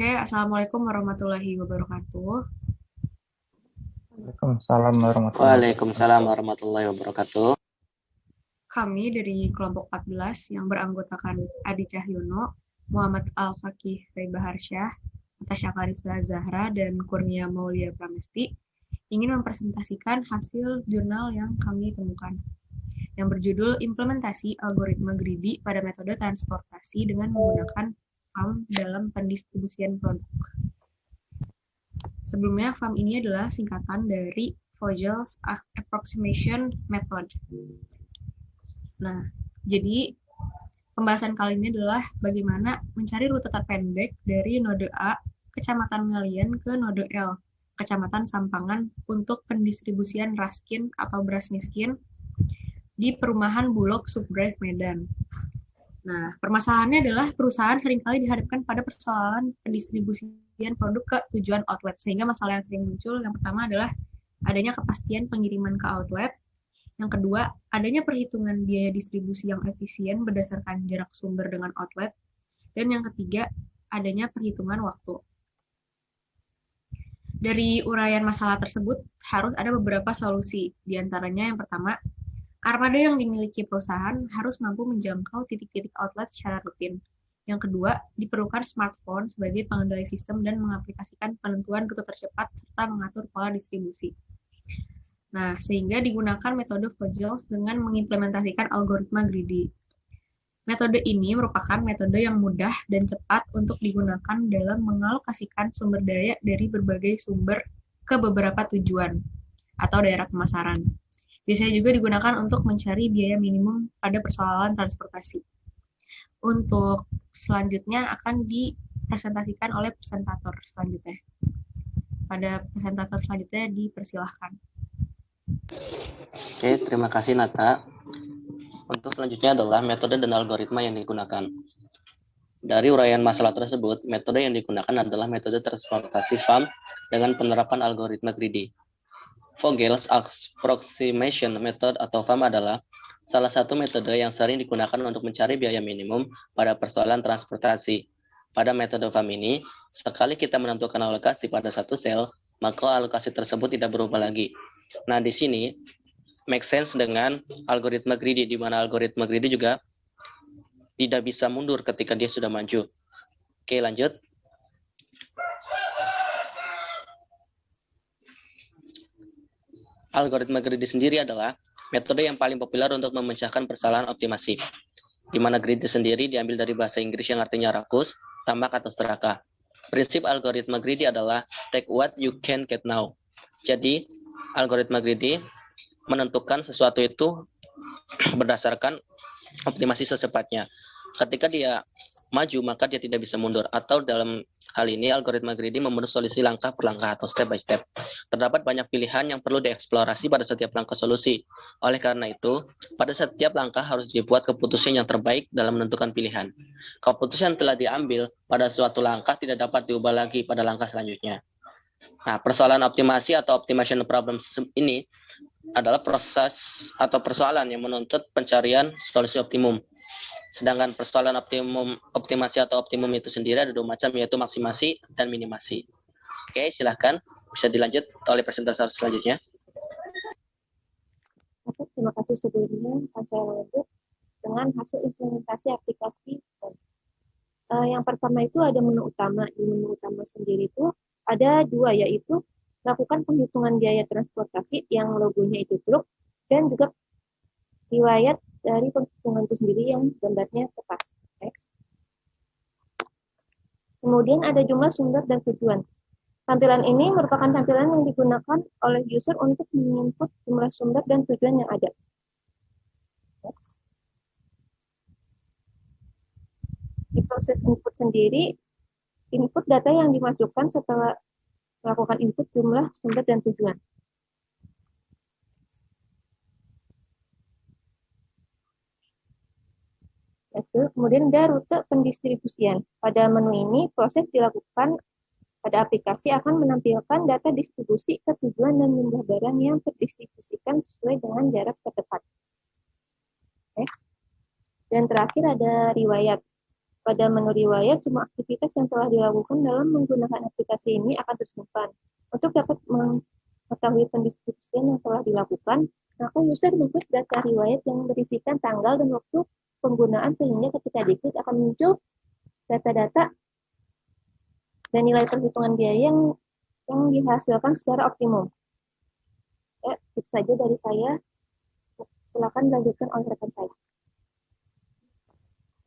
Oke, Assalamualaikum warahmatullahi wabarakatuh. Waalaikumsalam warahmatullahi Waalaikumsalam wabarakatuh. warahmatullahi wabarakatuh. Kami dari kelompok 14 yang beranggotakan Adi Cahyono, Muhammad Al-Fakih Raibaharsyah, Natasha Clarissa Zahra, dan Kurnia Maulia Pramesti ingin mempresentasikan hasil jurnal yang kami temukan, yang berjudul Implementasi Algoritma Greedy pada Metode Transportasi dengan Menggunakan FAM dalam Pendistribusian Produk. Sebelumnya, FAM ini adalah singkatan dari Vogel's Approximation Method. Nah, jadi pembahasan kali ini adalah bagaimana mencari rute terpendek dari node A, kecamatan Ngalian, ke node L, kecamatan Sampangan, untuk pendistribusian raskin atau beras miskin di perumahan Bulog Subdrive Medan. Nah, permasalahannya adalah perusahaan seringkali dihadapkan pada persoalan pendistribusian produk ke tujuan outlet, sehingga masalah yang sering muncul yang pertama adalah adanya kepastian pengiriman ke outlet. Yang kedua, adanya perhitungan biaya distribusi yang efisien berdasarkan jarak sumber dengan outlet. Dan yang ketiga, adanya perhitungan waktu. Dari uraian masalah tersebut, harus ada beberapa solusi. Di antaranya yang pertama, armada yang dimiliki perusahaan harus mampu menjangkau titik-titik outlet secara rutin. Yang kedua, diperlukan smartphone sebagai pengendali sistem dan mengaplikasikan penentuan rute tercepat serta mengatur pola distribusi. Nah, sehingga digunakan metode Vogels dengan mengimplementasikan algoritma greedy. Metode ini merupakan metode yang mudah dan cepat untuk digunakan dalam mengalokasikan sumber daya dari berbagai sumber ke beberapa tujuan atau daerah pemasaran. Biasanya juga digunakan untuk mencari biaya minimum pada persoalan transportasi. Untuk selanjutnya akan dipresentasikan oleh presentator selanjutnya. Pada presentator selanjutnya dipersilahkan. Oke, terima kasih Nata. Untuk selanjutnya adalah metode dan algoritma yang digunakan. Dari uraian masalah tersebut, metode yang digunakan adalah metode transportasi FAM dengan penerapan algoritma greedy. Vogel's Approximation Method atau FAM adalah salah satu metode yang sering digunakan untuk mencari biaya minimum pada persoalan transportasi. Pada metode FAM ini, sekali kita menentukan alokasi pada satu sel, maka alokasi tersebut tidak berubah lagi. Nah, di sini make sense dengan algoritma greedy, di mana algoritma greedy juga tidak bisa mundur ketika dia sudah maju. Oke, lanjut. Algoritma greedy sendiri adalah metode yang paling populer untuk memecahkan persoalan optimasi, di mana greedy sendiri diambil dari bahasa Inggris yang artinya rakus, tamak, atau serakah. Prinsip algoritma greedy adalah take what you can get now. Jadi, algoritma greedy menentukan sesuatu itu berdasarkan optimasi secepatnya. Ketika dia maju, maka dia tidak bisa mundur. Atau dalam hal ini, algoritma greedy memenuhi solusi langkah per langkah atau step by step. Terdapat banyak pilihan yang perlu dieksplorasi pada setiap langkah solusi. Oleh karena itu, pada setiap langkah harus dibuat keputusan yang terbaik dalam menentukan pilihan. Keputusan yang telah diambil pada suatu langkah tidak dapat diubah lagi pada langkah selanjutnya. Nah, persoalan optimasi atau optimization problem ini adalah proses atau persoalan yang menuntut pencarian solusi optimum. Sedangkan persoalan optimasi atau optimum itu sendiri ada dua macam, yaitu maksimasi dan minimasi. Oke, silahkan bisa dilanjut oleh presentator selanjutnya. Oke, terima kasih sebelumnya. Akan saya lanjut dengan hasil implementasi aplikasi. Yang pertama itu ada menu utama. Di menu utama sendiri itu ada dua, yaitu lakukan penghitungan biaya transportasi yang logonya itu truk, dan juga riwayat dari penghitungan itu sendiri yang gambarnya kertas. Next. Kemudian ada jumlah sumber dan tujuan. Tampilan ini merupakan tampilan yang digunakan oleh user untuk menginput jumlah sumber dan tujuan yang ada. Next. Di proses input sendiri, input data yang dimasukkan setelah melakukan input jumlah sumber dan tujuan. Itu. Kemudian ada rute pendistribusian. Pada menu ini, proses dilakukan pada aplikasi akan menampilkan data distribusi ke tujuan dan jumlah barang yang terdistribusikan sesuai dengan jarak terdekat. Next. Dan terakhir ada riwayat. Pada menu riwayat, semua aktivitas yang telah dilakukan dalam menggunakan aplikasi ini akan tersimpan. Untuk dapat mengetahui pendistribusian yang telah dilakukan, maka user membuat data riwayat yang berisikan tanggal dan waktu penggunaan sehingga ketika diklik akan muncul data-data dan nilai perhitungan biaya yang dihasilkan secara optimum. Ya, itu saja dari saya. Silakan dilanjutkan oleh rekan saya.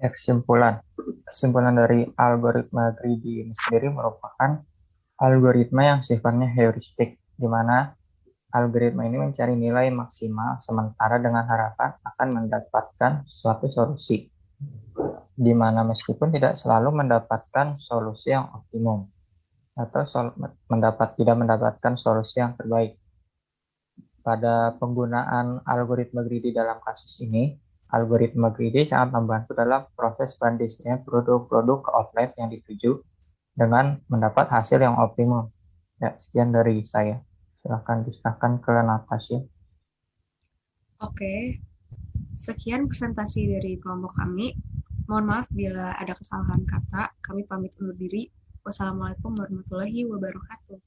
Ya, kesimpulan dari algoritma greedy ini sendiri merupakan algoritma yang sifatnya heuristik, di mana algoritma ini mencari nilai maksimal sementara dengan harapan akan mendapatkan suatu solusi, di mana meskipun tidak selalu mendapatkan solusi yang optimum atau tidak mendapatkan solusi yang terbaik. Pada penggunaan algoritma greedy dalam kasus ini, algoritma greedy sangat membantu dalam proses pendistribusian produk-produk ke outlet yang dituju dengan mendapat hasil yang optimum. Ya, sekian dari saya. Silakan diserahkan ke Natasha. Oke, sekian presentasi dari kelompok kami. Mohon maaf bila ada kesalahan kata. Kami pamit undur diri. Wassalamualaikum warahmatullahi wabarakatuh.